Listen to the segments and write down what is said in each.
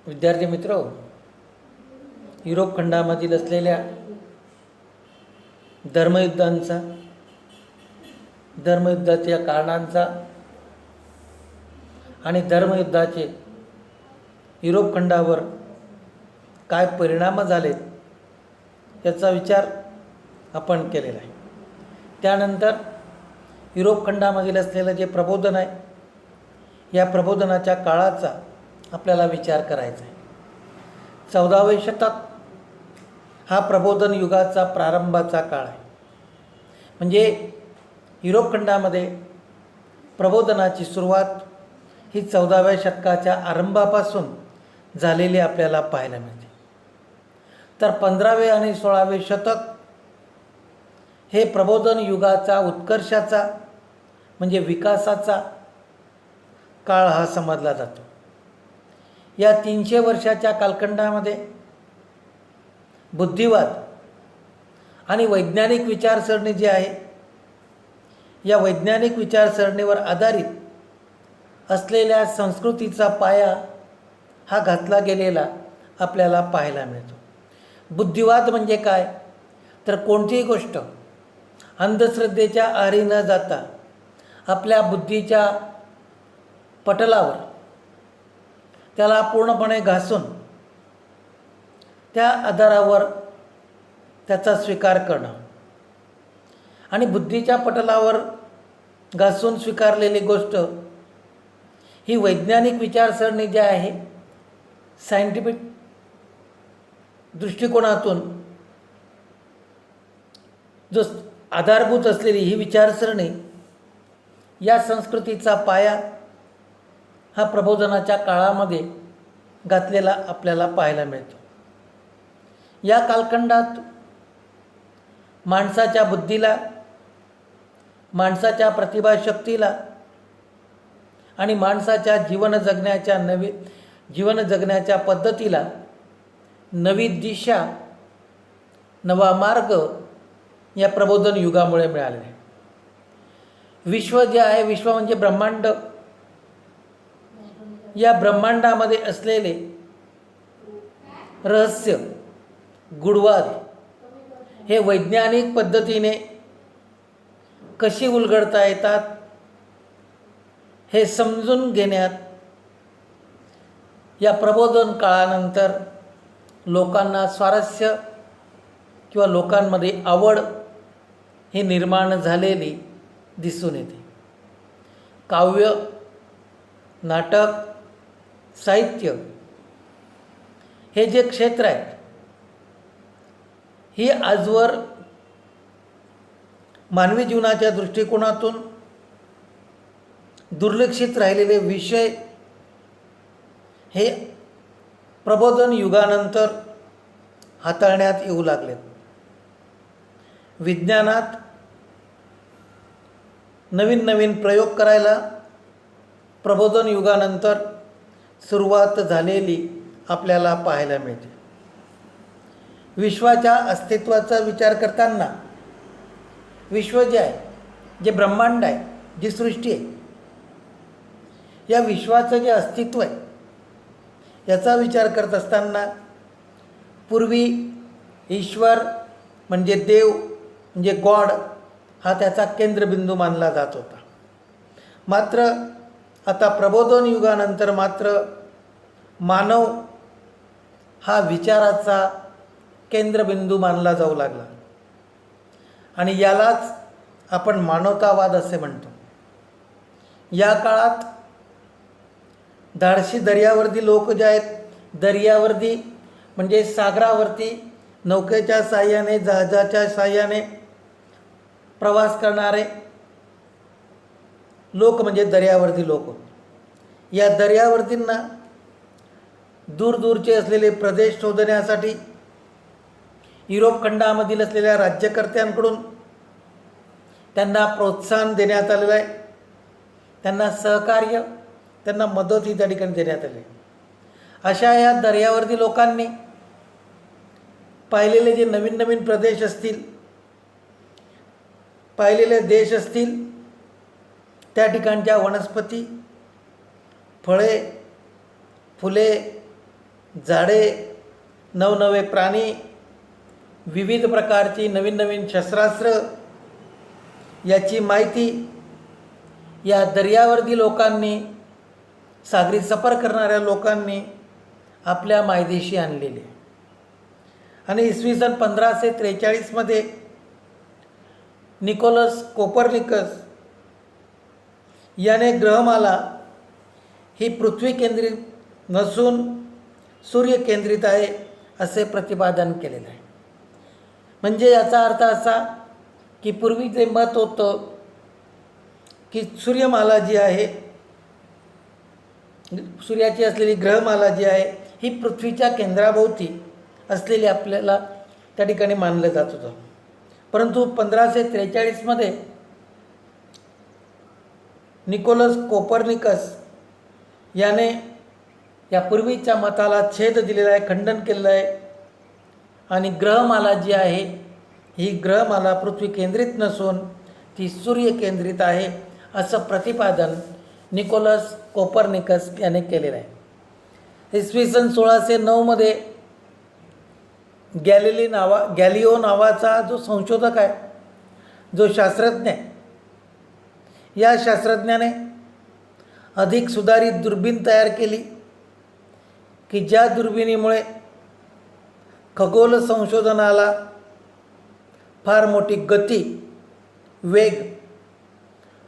विद्यार्थी मित्र, युरोप खंडामधील असलेल्या धर्मयुद्धाच्या कारणांचा आणि धर्मयुद्धाचे युरोप खंडावर काय परिणाम झालेत याचा विचार आपण केलेला आहे. त्यानंतर युरोप खंडामधील असलेलं जे प्रबोधन आहे, या प्रबोधनाच्या काळाचा आपल्याला विचार करायचा आहे. 14वे शतक हा प्रबोधन युगाचा प्रारंभाचा काळ आहे. म्हणजे युरोप खंडामध्ये प्रबोधनाची सुरुवात ही 14व्या शतकाच्या आरंभापासून झालेली आपल्याला पाहायला मिळते. तर 15वे आणि 16वे शतक हे प्रबोधन युगाचा उत्कर्षाचा म्हणजे विकासाचा काळ हा समजला जातो. या 300 वर्षाच्या कालखंडामध्ये बुद्धिवाद आणि वैज्ञानिक विचारसरणी जी आहे, या वैज्ञानिक विचारसरणीवर आधारित असलेल्या संस्कृतीचा पाया हा घातला गेलेला आपल्याला पाहायला मिळतो. बुद्धिवाद म्हणजे काय, तर कोणतीही गोष्ट अंधश्रद्धेच्या आहारी न जाता आपल्या बुद्धीच्या पटलावर त्याला पूर्णपणे घासून त्या आधारावर त्याचा स्वीकार करणं आणि बुद्धीच्या पटलावर घासून स्वीकारलेली गोष्ट ही वैज्ञानिक विचारसरणी जी आहे, सायंटिफिक दृष्टिकोनातून जो आधारभूत असलेली ही विचारसरणी, या संस्कृतीचा पाया हा प्रबोधनाच्या काळामध्ये घातलेला आपल्याला पाहायला मिळतो. या कालखंडात माणसाच्या बुद्धीला, माणसाच्या प्रतिभाशक्तीला आणि माणसाच्या जीवन जगण्याच्या पद्धतीला नवी दिशा, नवा मार्ग या प्रबोधन युगामुळे मिळाले आहे. विश्व जे आहे, विश्व म्हणजे ब्रह्मांड, या ब्रह्मांडामध्ये असलेले रहस्य, गूढवाद हे वैज्ञानिक पद्धतीने कशी उलगडता येतात हे समजून घेण्यात या प्रबोधन काळानंतर लोकांना स्वारस्य किंवा लोकांमध्ये आवड ही निर्माण झालेली दिसून येते. काव्य, नाटक, साहित्य हे जे क्षेत्र आहेत, ही आजवर मानवी जीवनाच्या दृष्टिकोनातून दुर्लक्षित राहिलेले विषय हे प्रबोधन युगानंतर हाताळण्यात येऊ लागलेत. विज्ञानात नवीन नवीन प्रयोग करायला प्रबोधन युगानंतर सुरुवात झालेली आपल्याला पाहायला मिळते. विश्वाच्या अस्तित्वाचा विचार करताना विश्व जे आहे, जे ब्रह्मांड आहे, जी सृष्टी आहे, या विश्वाचं जे अस्तित्व आहे याचा विचार करत असताना पूर्वी ईश्वर म्हणजे देव म्हणजे गॉड हा त्याचा केंद्रबिंदू मानला जात होता. मात्र आता प्रबोधन युगानंतर मात्र मानव हा विचाराचा केंद्रबिंदू मानला जाऊ लागला आणि यालाच आपण मानवतावाद असे म्हणतो. या काळात धाडसी दर्यावर्दी लोक जे आहेत, दर्यावर्दी म्हणजे सागरावरती नौकेच्या साहाय्याने, जहाजाच्या साहाय्याने प्रवास करणारे लोक म्हणजे दर्यावर्दी लोक. या दर्यावर्दींना दूरदूरचे असलेले प्रदेश शोधण्यासाठी युरोप खंडामधील असलेल्या राज्यकर्त्यांकडून त्यांना प्रोत्साहन देण्यात आलेलं आहे. त्यांना सहकार्य, त्यांना मदत ही त्या ठिकाणी देण्यात आली. अशा या दर्यावर्दी लोकांनी पाहिलेले जे नवीन नवीन प्रदेश असतील, पाहिलेले देश असतील, त्या ठिकाणच्या वनस्पती, फळे, फुले झाडे, नवनवे प्राणी, विविध प्रकारची नवीन नवीन शस्त्रास्त्र याची माहिती या दर्यावर्दी लोकांनी, सागरी सफर करणाऱ्या लोकांनी आपल्या मायदेशी आणलेली आहे. आणि इसवी सन 1543 निकोलस कोपर्निकस याने ग्रहमाला ही पृथ्वी केंद्रित नसून सूर्य केंद्रित आहे असे प्रतिपादन केलेलं आहे. म्हणजे याचा अर्थ असा की पूर्वी जे मत होतं की सूर्यमाला जी आहे, सूर्याची असलेली ग्रहमाला जी आहे ही पृथ्वीच्या केंद्राभोवती असलेली आपल्याला त्या ठिकाणी मानलं जात होतं. परंतु 1543 निकोलस कोपर्निकस याने या पूर्वीच्या मताला छेद दिलेला आहे, खंडन केलेलं आहे. आणि ग्रहमाला जी आहे ही ग्रहमाला पृथ्वी केंद्रित नसून ती सूर्य केंद्रित आहे असं प्रतिपादन निकोलस कोपर्निकस याने केलेलं आहे. इसवी सन 1609 गॅलिओ नावाचा जो संशोधक आहे, जो शास्त्रज्ञ आहे, या शास्त्रज्ञाने अधिक सुधारित दुर्बीण तयार केली की ज्या दुर्बिणीमुळे खगोल संशोधनाला फार मोठी गती, वेग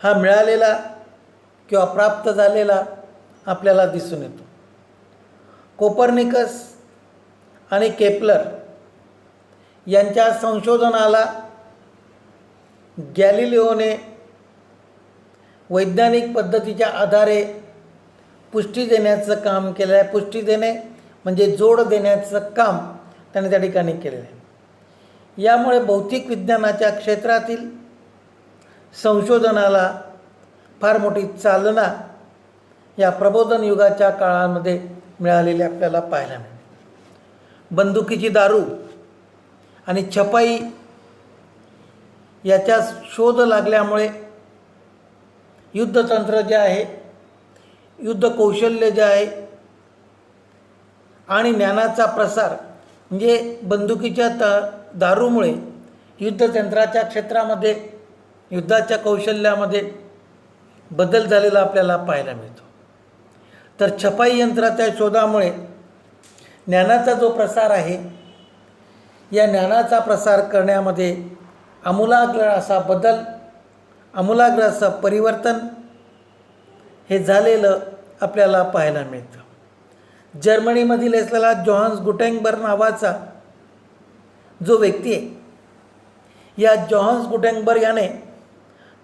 हा मिळालेला किंवा प्राप्त झालेला आपल्याला दिसून येतो. कोपर्निकस आणि केपलर यांच्या संशोधनाला गॅलिलिओने वैज्ञानिक पद्धतीच्या आधारे पुष्टी देण्याचं काम केलं आहे. पुष्टी देणे म्हणजे जोड देण्याचं काम त्याने त्या ठिकाणी केलेलं आहे. यामुळे भौतिक विज्ञानाच्या क्षेत्रातील संशोधनाला फार मोठी चालना या प्रबोधन युगाच्या काळामध्ये मिळालेली आपल्याला पाहायला मिळते. बंदुकीची दारू आणि छपाई याच्या शोध लागल्यामुळे युद्धतंत्र जे आहे, युद्ध कौशल्य जे आहे आणि ज्ञानाचा प्रसार म्हणजे बंदुकीच्या दारूमुळे युद्धतंत्राच्या क्षेत्रामध्ये, युद्धाच्या कौशल्यामध्ये बदल झालेला आपल्याला पाहायला मिळतो. तर छपाई यंत्राच्या शोधामुळे ज्ञानाचा जो प्रसार आहे, या ज्ञानाचा प्रसार करण्यामध्ये आमूलाग्र असा बदल, आमूलाग्र असं परिवर्तन हे झालेलं आपल्याला पाहायला मिळतं. जर्मनीमधील असलेला जोहान्स गुटेनबर्ग नावाचा जो व्यक्ती आहे, या जोहान्स गुटेनबर्ग याने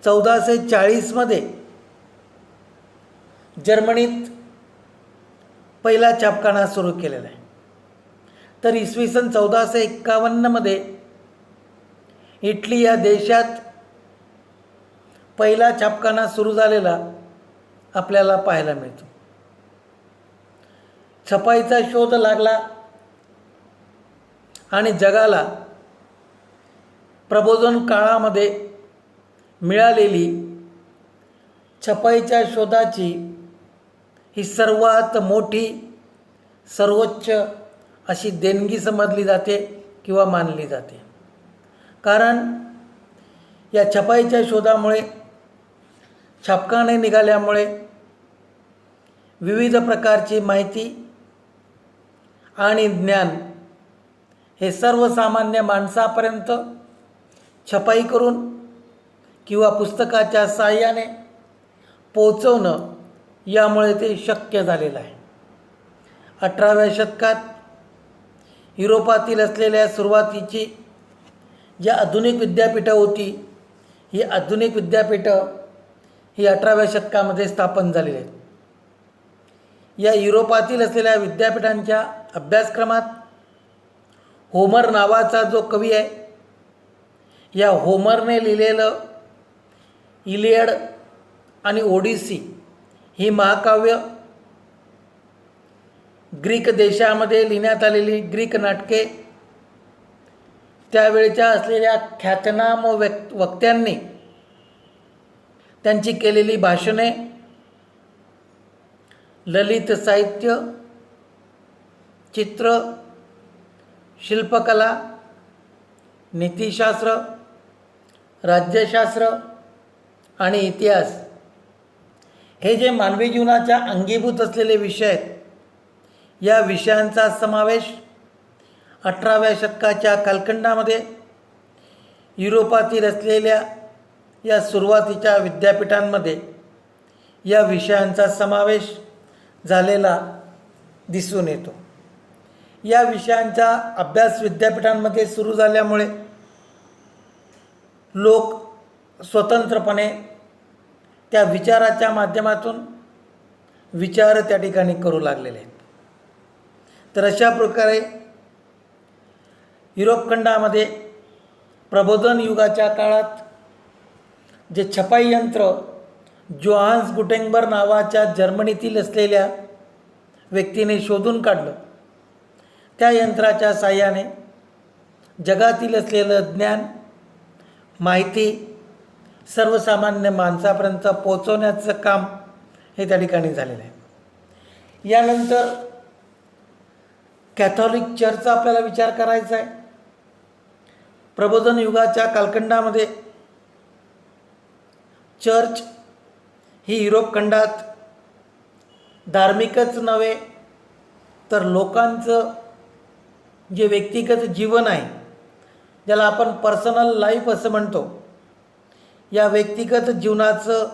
1440 जर्मनीत पहिला छापखाना सुरू केलेला आहे. तर इसवी सन 1451 इटली या देशात पहिला छापखाना सुरू झालेला आपल्याला पाहायला मिळतो. छपाईचा शोध लागला आणि जगाला प्रबोधन काळामध्ये मिळालेली छपाईच्या शोधाची ही सर्वात मोठी, सर्वोच्च अशी देणगी समजली जाते किंवा मानली जाते. कारण या छपाईच्या शोधामुळे, छापखाने निघाल्यामुळे विविध प्रकारची माहिती आणि ज्ञान हे सर्वसामान्य माणसापर्यंत छपाई करून किंवा पुस्तकाच्या साहाय्याने पोहोचवणं, यामुळे ते शक्य झालेलं आहे. 18व्या शतकात युरोपातील असलेल्या सुरुवातीची जी आधुनिक विद्यापीठं होती, ही आधुनिक विद्यापीठं ही 18व्या शतकामध्ये स्थापन झालेली आहेत. या युरोपातील असलेल्या विद्यापीठांच्या अभ्यासक्रमात होमर नावाचा जो कवी आहे, या होमरने लिहिलेलं इलियड आणि ओडिसी ही महाकाव्य, ग्रीक देशामध्ये लिहिण्यात आलेली ग्रीक नाटके, त्यावेळच्या असलेल्या ख्यातनाम वक्त्यांनी त्यांची केलेली भाषणे, ललित साहित्य चित्र, शिल्पकला, नीतिशास्त्र, राज्यशास्त्र आणि इतिहास हे जे मानवी जीवनाच्या अंगीभूत असलेले विषय आहेत, या विषयांचा समावेश 18व्या शतकाच्या कालखंडामध्ये युरोपातील असलेल्या या सुरुवातीच्या विद्यापीठांमध्ये या विषयांचा समावेश झालेला दिसून येतो. या विषयांचा अभ्यास विद्यापीठांमध्ये सुरू झाल्यामुळे लोक स्वतंत्रपणे त्या विचाराच्या माध्यमातून विचार त्या ठिकाणी करू लागलेले आहेत. तर अशा प्रकारे युरोप खंडामध्ये प्रबोधन युगाच्या काळात जे छपाई यंत्र जोहान्स गुटेनबर्ग नावाच्या जर्मनीतील असलेल्या व्यक्तीने शोधून काढलं, त्या यंत्राच्या साहाय्याने जगातील असलेलं ज्ञान, माहिती सर्वसामान्य माणसापर्यंत पोहोचवण्याचं काम हे त्या ठिकाणी झालेलं आहे. यानंतर कॅथॉलिक चर्चचा आपल्याला विचार करायचा आहे. प्रबोधन युगाच्या कालखंडामध्ये चर्च ही युरोप खंडात धार्मिकच नव्हे तर लोकांचं जे व्यक्तिगत जीवन आहे, ज्याला आपण पर्सनल लाईफ असं म्हणतो, या व्यक्तिगत जीवनाचं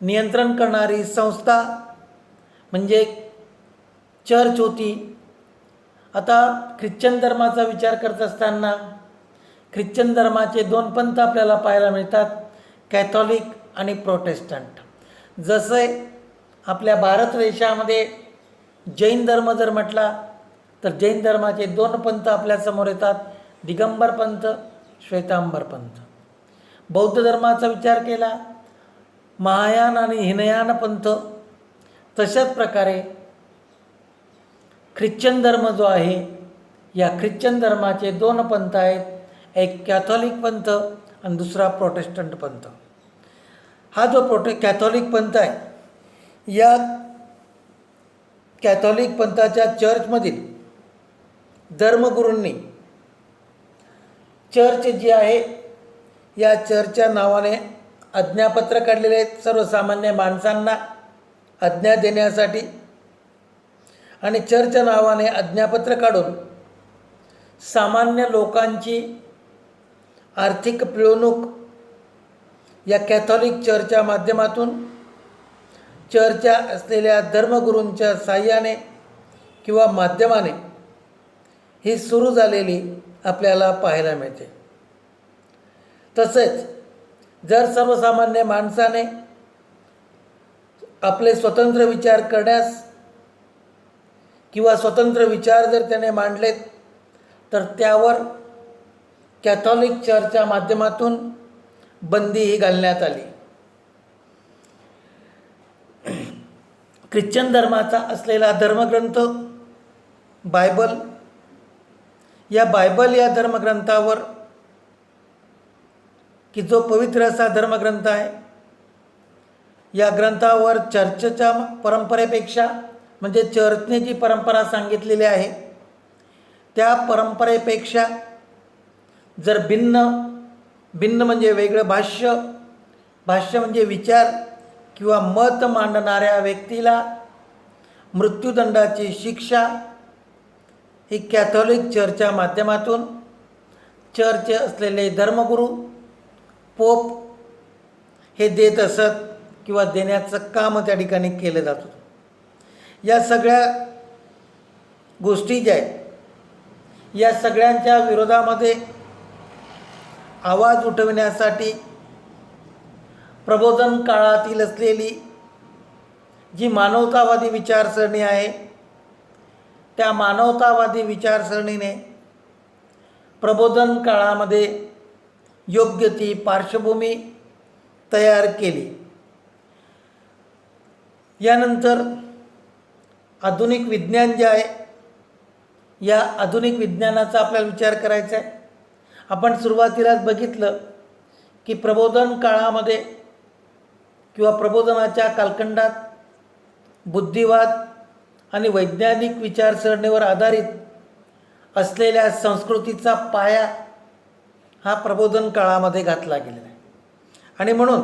नियंत्रण करणारी संस्था म्हणजे चर्च होती. आता ख्रिश्चन धर्माचा विचार करत असताना ख्रिश्चन धर्माचे 2 पंथ आपल्याला पाहायला मिळतात, कॅथॉलिक आणि प्रोटेस्टंट. जसे आपल्या भारत देशामध्ये जैन धर्म जर म्हटला तर जैन धर्माचे 2 पंथ आपल्यासमोर येतात, दिगंबर पंथ, श्वेतांबर पंथ. बौद्ध धर्माचा विचार केला, महायान आणि हिनयान पंथ. तशाच प्रकारे ख्रिश्चन धर्म जो आहे, या ख्रिश्चन धर्माचे 2 पंथ आहेत, एक कॅथॉलिक पंथ आणि दुसरा प्रोटेस्टंट पंथ. हा जो कॅथॉलिक पंथ आहे, या कॅथॉलिक पंथाच्या चर्चमधील धर्मगुरूंनी चर्च जी आहे या चर्चच्या नावाने आज्ञापत्र काढलेले आहेत सर्वसामान्य माणसांना आज्ञा देण्यासाठी. आणि चर्चच्या नावाने आज्ञापत्र काढून सामान्य लोकांची आर्थिक पिळवणूक या कॅथॉलिक चर्चच्या माध्यमातून चर्चच्या असलेल्या धर्मगुरूंच्या साहाय्याने किंवा माध्यमाने ही सुरू झालेली आपल्याला पाहायला मिळते. तसेच जर सर्वसामान्य माणसाने आपले स्वतंत्र विचार करण्यास किंवा स्वतंत्र विचार जर त्याने मांडलेत तर त्यावर कॅथॉलिक चर्चच्या माध्यमातून बंदीही घालण्यात आली. ख्रिश्चन धर्माचा असलेला धर्मग्रंथ बायबल, या बायबल या धर्मग्रंथावर की जो पवित्र असा धर्मग्रंथ आहे, या ग्रंथावर चर्चच्या परंपरेपेक्षा म्हणजे चर्चने जी परंपरा सांगितलेली आहे त्या परंपरेपेक्षा जर भिन्न म्हणजे वेगळं भाष्य म्हणजे विचार किंवा मत मांडणाऱ्या व्यक्तीला मृत्यूदंडाची शिक्षा ही कॅथॉलिक चर्चच्या माध्यमातून चर्च असलेले धर्मगुरू पोप हे देत असत किंवा देण्याचं काम त्या ठिकाणी केलं जात होतं. या सगळ्या गोष्टी ज्या आहेत, या सगळ्यांच्या विरोधामध्ये आवाज उठविण्यासाठी प्रबोधन काळातील असलेली जी मानवतावादी विचारसरणी आहे, त्या मानवतावादी विचारसरणीने प्रबोधन काळामध्ये योग्य ती पार्श्वभूमी तयार केली. यानंतर आधुनिक विज्ञान जे आहे, या आधुनिक विज्ञानाचा आपल्याला विचार करायचा आहे. आपण सुरुवातीलाच बघितलं की प्रबोधन काळामध्ये किंवा प्रबोधनाच्या कालखंडात बुद्धिवाद आणि वैज्ञानिक विचारसरणीवर आधारित असलेल्या संस्कृतीचा पाया हा प्रबोधन काळामध्ये घातला गेलेला आहे. आणि म्हणून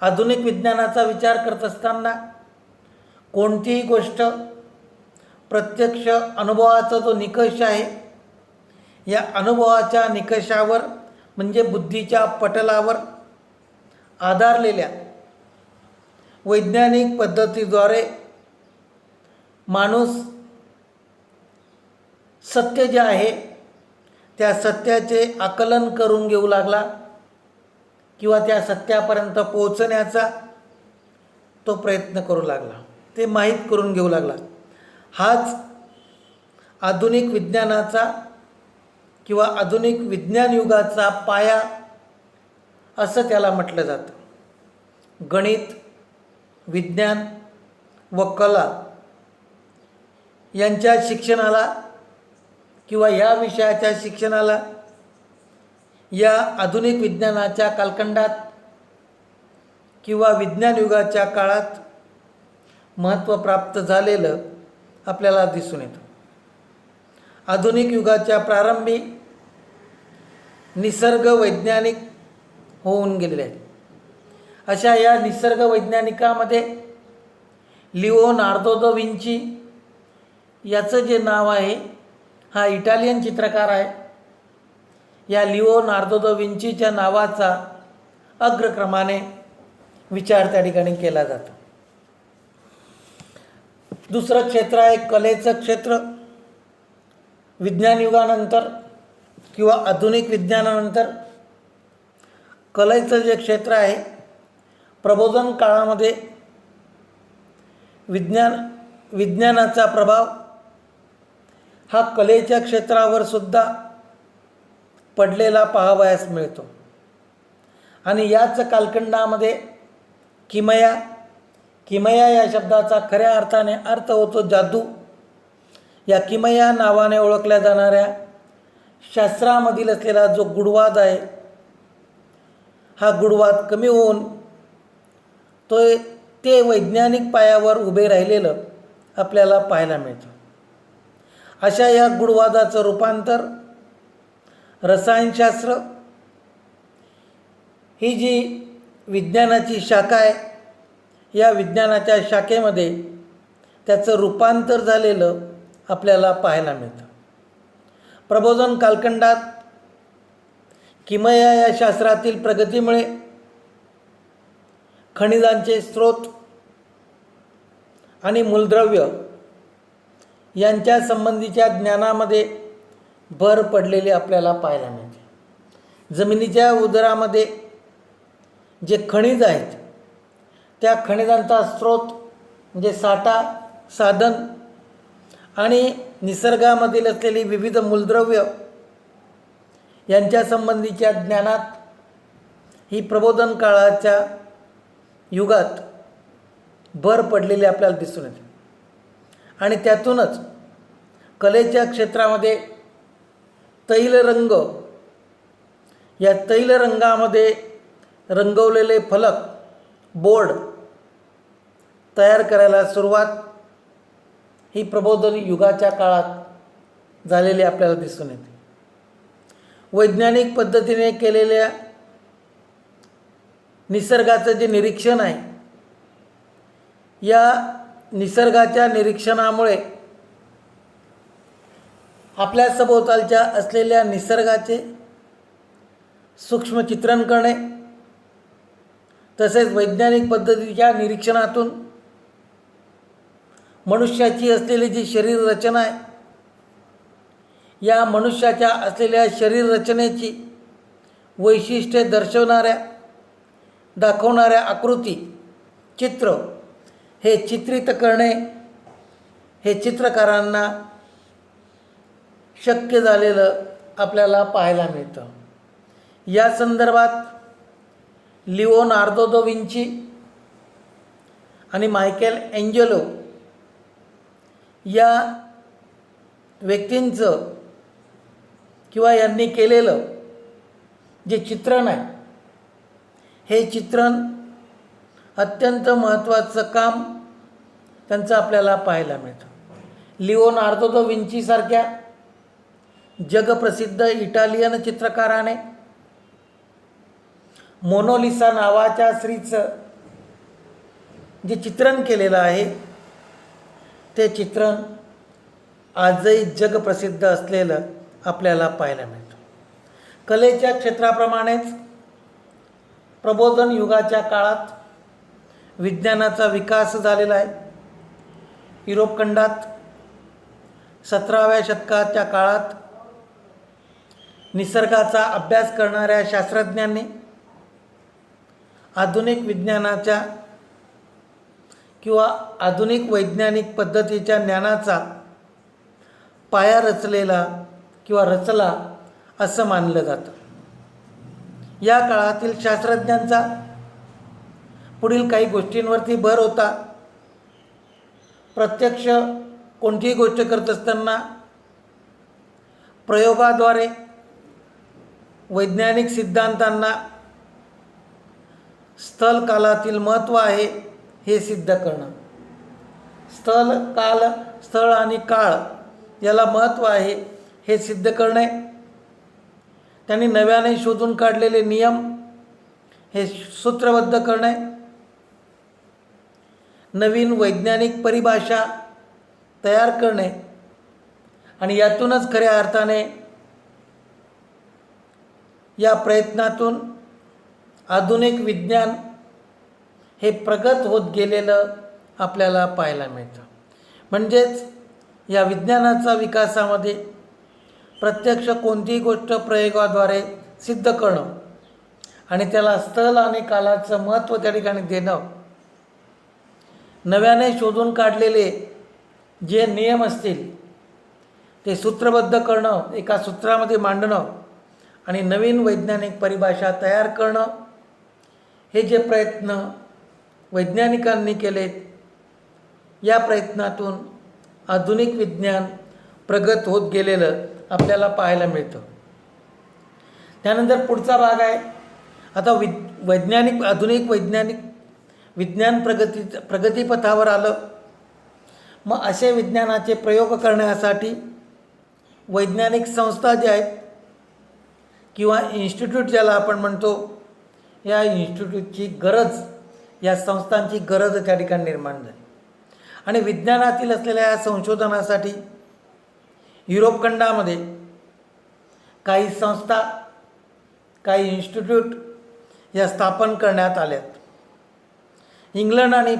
आधुनिक विज्ञानाचा विचार करत असताना कोणतीही गोष्ट प्रत्यक्ष अनुभवाचा जो निकष आहे, या अनुभवाच्या निकषावर म्हणजे बुद्धीच्या पटलावर आधारलेल्या वैज्ञानिक पद्धतीद्वारे माणूस सत्य जे आहे त्या सत्याचे आकलन करून घेऊ लागला किंवा त्या सत्यापर्यंत पोहोचण्याचा तो प्रयत्न करू लागला, ते माहीत करून घेऊ लागला. हाच आधुनिक विज्ञानाचा किंवा आधुनिक विज्ञान युगाचा पाया असं त्याला म्हटलं जातं. गणित, विज्ञान व कला यांच्या शिक्षणाला किंवा या विषयाच्या शिक्षणाला या आधुनिक विज्ञानाच्या कालखंडात किंवा विज्ञान युगाच्या काळात महत्त्व प्राप्त झालेलं आपल्याला दिसून येतं. आधुनिक युगाच्या प्रारंभी निसर्ग वैज्ञानिक होऊन गेलेले आहेत. अशा या निसर्ग वैज्ञानिकामध्ये लिओनार्दो दा विंची याचं जे नाव आहे, हा इटालियन चित्रकार आहे. या लिओनार्दो दा विंचीच्या नावाचा अग्रक्रमाने विचार त्या ठिकाणी केला जातो. दुसरं क्षेत्र आहे कलेचं क्षेत्र. विज्ञान युगानंतर किंवा आधुनिक विज्ञानानंतर कलेचं जे क्षेत्र आहे, प्रबोधन काळामध्ये विज्ञानाचा प्रभाव हा कलेच्या क्षेत्रावर सुद्धा पडलेला पाहावयास मिळतो. आणि याच कालखंडामध्ये किमया या शब्दाचा खऱ्या अर्थाने अर्थ होतो जादू. या किमया नावाने ओळखल्या जाणाऱ्या शास्त्रामधील असलेला जो गूढवाद आहे, हा गूढवाद कमी होऊन ते वैज्ञानिक पायावर उभे राहिलेलं आपल्याला पाहायला मिळतं. अशा या गूढवादाचं रूपांतर रसायनशास्त्र ही जी विज्ञानाची शाखा आहे, या विज्ञानाच्या शाखेमध्ये त्याचं रूपांतर झालेलं आपल्याला पाहायला मिळतं. प्रबोधन कालखंडात किमया या शास्त्रातील प्रगतीमुळे खनिजांचे स्रोत आणि मूलद्रव्य यांच्या संबंधीच्या ज्ञानामध्ये भर पडलेली आपल्याला पाहायला मिळते. जमिनीच्या उदरामध्ये जे खनिज आहेत, त्या खनिजांचा स्रोत म्हणजे साठा, साधन आणि निसर्गामधील असलेली विविध मूलद्रव्य यांच्या संबंधीच्या ज्ञानात ही प्रबोधन काळाच्या युगात भर पडलेली आपल्याला दिसून येते. आणि त्यातूनच कलेच्या क्षेत्रामध्ये तैलरंग, या तैलरंगामध्ये रंगवलेले फलक, बोर्ड तयार करायला सुरुवात ही प्रबोधन युगाच्या काळात झालेली आपल्याला दिसून येते. वैज्ञानिक पद्धतीने केलेल्या निसर्गाचं जे निरीक्षण आहे, या निसर्गाच्या निरीक्षणामुळे आपल्या सभोवतालच्या असलेल्या निसर्गाचे सूक्ष्म चित्रण करणे, तसेच वैज्ञानिक पद्धतीच्या निरीक्षणातून मनुष्याची असलेली जी शरीर रचना आहे, या मनुष्याच्या असलेल्या शरीर रचनेची वैशिष्ट्ये दाखवणाऱ्या आकृती, चित्र हे चित्रित करणे हे चित्रकारांना शक्य झालेलं आपल्याला पाहायला मिळतं. या संदर्भात लिओनार्दो दा विंची आणि मायकेल एंजेलो या व्यक्तींचं किंवा यांनी केलेलं जे चित्रण आहे, हे चित्रण अत्यंत महत्त्वाचं काम त्यांचं आपल्याला पाहायला मिळतं. लिओनार्दो दा विंचीसारख्या जगप्रसिद्ध इटालियन चित्रकाराने मोनालिसा नावाच्या स्त्रीचं जे चित्रण केलेलं आहे ते चित्रण आजही जगप्रसिद्ध असलेलं आपल्याला पाहायला मिळतं. कलेच्या क्षेत्राप्रमाणेच प्रबोधन युगाच्या काळात विज्ञानाचा विकास झालेला आहे. युरोप खंडात 17व्या शतकाच्या काळात निसर्गाचा अभ्यास करणाऱ्या शास्त्रज्ञांनी आधुनिक विज्ञानाच्या किंवा आधुनिक वैज्ञानिक पद्धतीच्या ज्ञानाचा पाया रचलेला किंवा रचला असं मानलं जातं. या काळातील शास्त्रज्ञांचा पुढील काही गोष्टींवरती भर होता. प्रत्यक्ष कोणतीही गोष्ट करत असताना प्रयोगाद्वारे वैज्ञानिक सिद्धांतांना स्थल कालातील महत्त्व आहे हे सिद्ध करणं. स्थळ आणि काळ याला महत्त्व आहे हे सिद्ध करणे. त्यांनी नव्याने शोधून काढलेले नियम हे सूत्रबद्ध करणे. नवीन वैज्ञानिक परिभाषा तयार करणे आणि यातूनच खऱ्या अर्थाने या प्रयत्नातून आधुनिक विज्ञान हे प्रगत होत गेलेलं आपल्याला पाहायला मिळतं. म्हणजेच या विज्ञानाचा विकासामध्ये प्रत्यक्ष कोणतीही गोष्ट प्रयोगाद्वारे सिद्ध करणं आणि त्याला स्थल आणि कालाचं महत्त्व त्या ठिकाणी देणं, नव्याने शोधून काढलेले जे नियम असतील ते सूत्रबद्ध करणं, एका सूत्रामध्ये मांडणं आणि नवीन वैज्ञानिक परिभाषा तयार करणं, हे जे प्रयत्न वैज्ञानिकांनी केलेत, या प्रयत्नातून आधुनिक विज्ञान प्रगत होत गेलेलं आपल्याला पाहायला मिळतं. त्यानंतर पुढचा भाग आहे आता आधुनिक वैज्ञानिक विज्ञान प्रगतीपथावर आलं. मग असे विज्ञानाचे प्रयोग करण्यासाठी वैज्ञानिक संस्था ज्या आहेत किंवा इन्स्टिट्यूट ज्याला आपण म्हणतो, या इन्स्टिट्यूटची गरज, या संस्थांची गरज त्या ठिकाणी निर्माण झाली. आणि विज्ञानातील असलेल्या या संशोधनासाठी युरोप खंडामध्ये काही संस्था, काही इन्स्टिट्यूट या स्थापन करण्यात आल्यात. इंग्लंड आणि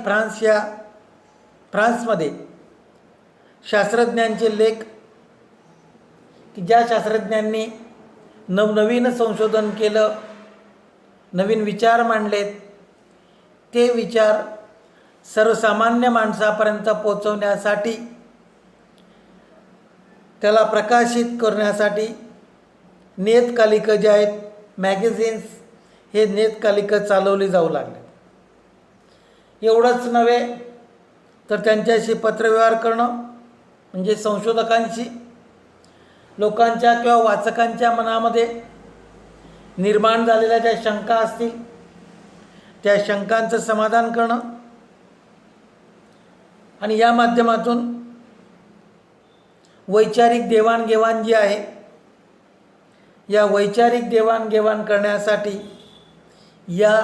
फ्रान्समध्ये शास्त्रज्ञांचे लेख, की ज्या शास्त्रज्ञांनी नवनवीन संशोधन केलं, नवीन विचार मांडलेत, ते विचार सर्वसामान्य माणसापर्यंत पोचवण्यासाठी, त्याला प्रकाशित करण्यासाठी नियतकालिकं जे आहेत, मॅगझिन्स, हे नियतकालिकं चालवली जाऊ लागले. एवढंच नव्हे तर त्यांच्याशी पत्रव्यवहार करणं, म्हणजे संशोधकांशी लोकांच्या किंवा वाचकांच्या मनामध्ये निर्माण झालेल्या ज्या शंका असतील त्या शंकांचं समाधान करणं आणि या माध्यमातून वैचारिक देवाणघेवाण जी आहे, या वैचारिक देवाणघेवाण करण्यासाठी या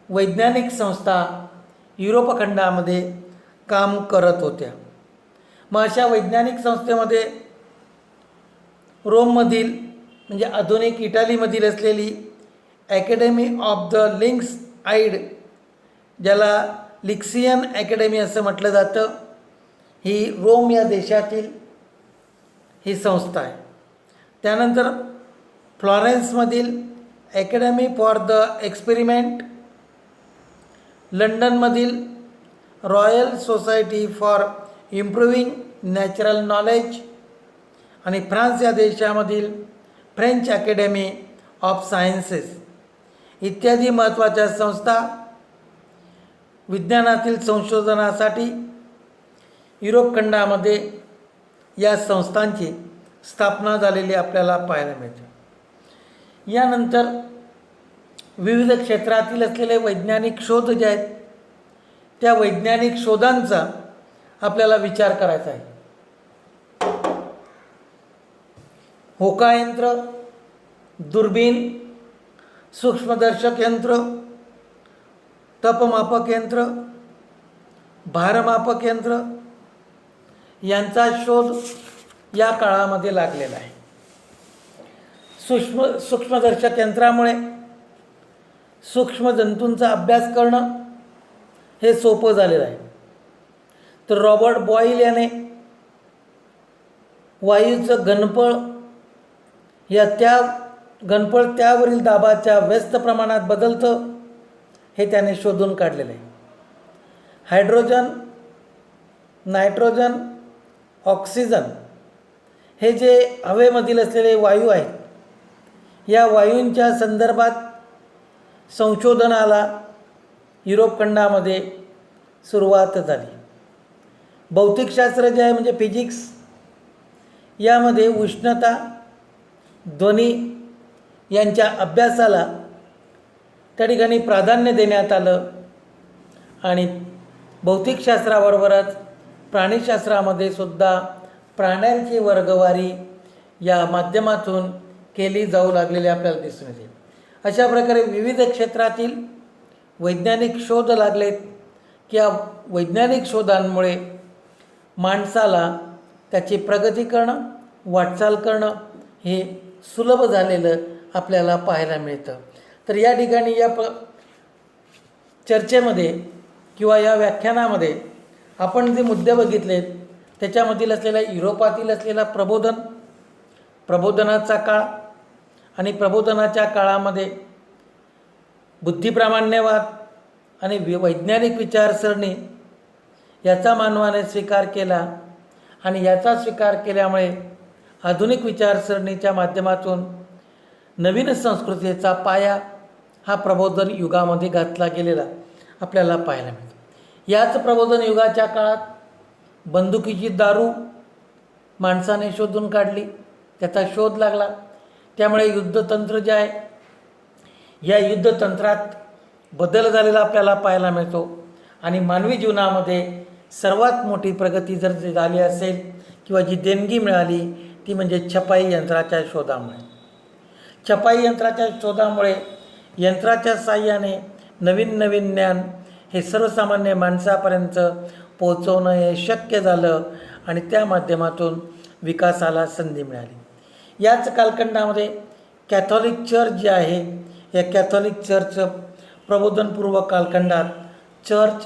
वैज्ञानिक संस्था युरोप खंडामध्ये काम करत होत्या. मग अशा वैज्ञानिक संस्थेमध्ये रोममधील, म्हणजे आधुनिक इटालीमधील असलेली academy of the lynx eyed, ज्याला लिक्सियन अकॅडमी असं म्हटलं जातं, ही रोम या देशातील ही संस्था आहे. त्यानंतर फ्लॉरेन्समधील अकॅडमी फॉर द एक्सपेरिमेंट, लंडनमधील Royal Society for Improving Natural Knowledge आणि फ्रान्स या देशामधील फ्रेंच अकॅडमी ऑफ सायन्सेस इत्यादी महत्त्वाच्या संस्था विज्ञानातील संशोधनासाठी युरोप खंडामध्ये या संस्थांची स्थापना झालेली आपल्याला पाहायला मिळते. यानंतर विविध क्षेत्रातील असलेले वैज्ञानिक शोध जे आहेत त्या वैज्ञानिक शोधांचा आपल्याला विचार करायचा आहे. होकायंत्र, दुर्बीण, सूक्ष्मदर्शक यंत्र, तपमापक यंत्र, भारमापक यंत्र यांचा शोध या काळामध्ये लागलेला आहे. सूक्ष्मदर्शक यंत्रामुळे सूक्ष्म जंतूंचा अभ्यास करणं हे सोपं झालेलं आहे. तर रॉबर्ट बॉईल याने वायूचं घनफळ घनफळ त्यावरील दाबाच्या व्यस्त प्रमाणात बदलतं हे त्याने शोधून काढलेलं आहे. हायड्रोजन, नायट्रोजन, ऑक्सिजन हे जे हवेमधील असलेले वायू आहेत, या वायूंच्या संदर्भात संशोधनाला युरोप खंडामध्ये सुरुवात झाली. भौतिकशास्त्र जे आहे म्हणजे फिजिक्स, यामध्ये उष्णता, ध्वनी यांच्या अभ्यासाला त्या ठिकाणी प्राधान्य देण्यात आलं आणि भौतिकशास्त्राबरोबरच प्राणीशास्त्रामध्ये सुद्धा प्राण्यांची वर्गवारी या माध्यमातून केली जाऊ लागलेली आपल्याला दिसून येते. अशा प्रकारे विविध क्षेत्रातील वैज्ञानिक शोध लागलेत की या वैज्ञानिक शोधांमुळे माणसाला त्याची प्रगती करणं, वाटचाल करणं हे सुलभ झालेलं आपल्याला पाहायला मिळतं. तर या ठिकाणी या चर्चेमध्ये किंवा या व्याख्यानामध्ये आपण जे मुद्दे बघितलेत त्याच्यामधील असलेल्या युरोपातील असलेला प्रबोधनाचा काळ आणि प्रबोधनाच्या काळामध्ये बुद्धिप्रामाण्यवाद आणि वैज्ञानिक विचारसरणी याचा मानवाने स्वीकार केला आणि याचा स्वीकार केल्यामुळे आधुनिक विचारसरणीच्या माध्यमातून नवीन संस्कृतीचा पाया हा प्रबोधन युगामध्ये घातला गेलेला आपल्याला पाहायला मिळतो. याच प्रबोधन युगाच्या काळात बंदुकीची दारू माणसाने शोधून काढली, त्याचा शोध लागला. त्यामुळे युद्धतंत्र जे आहे या युद्धतंत्रात बदल झालेला आपल्याला पाहायला मिळतो आणि मानवी जीवनामध्ये सर्वात मोठी प्रगती जर झाली असेल किंवा जी देणगी मिळाली ती म्हणजे छपाई यंत्राच्या शोधामुळे. छपाई यंत्राच्या शोधामुळे यंत्राच्या साहाय्याने नवीन नवीन ज्ञान हे सर्वसामान्य माणसापर्यंत पोहोचवणं हे शक्य झालं आणि त्या माध्यमातून विकासाला संधी मिळाली. याच कालखंडामध्ये कॅथॉलिक चर्च जे आहे या कॅथॉलिक चर्च प्रबोधनपूर्व कालखंडात चर्च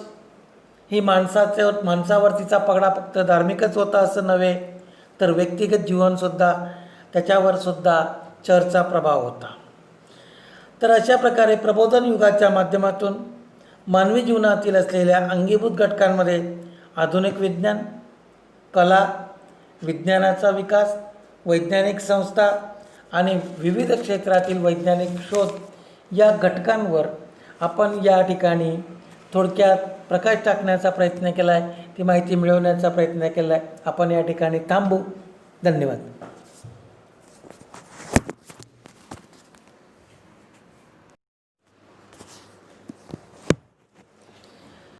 ही माणसावरतीचा पगडा फक्त धार्मिकच होता असं नव्हे तर व्यक्तिगत जीवनसुद्धा त्याच्यावरसुद्धा चर्चचा प्रभाव होता. तर अशा प्रकारे प्रबोधन युगाच्या माध्यमातून मानवी जीवनातील असलेल्या अंगीभूत घटकांमध्ये आधुनिक विज्ञान, कला, विज्ञानाचा विकास, वैज्ञानिक संस्था आणि विविध क्षेत्रातील वैज्ञानिक शोध या घटकांवर आपण या ठिकाणी थोडक्यात प्रकाश टाकण्याचा प्रयत्न केला आहे, ती माहिती मिळवण्याचा प्रयत्न केला आहे. आपण या ठिकाणी थांबू. धन्यवाद.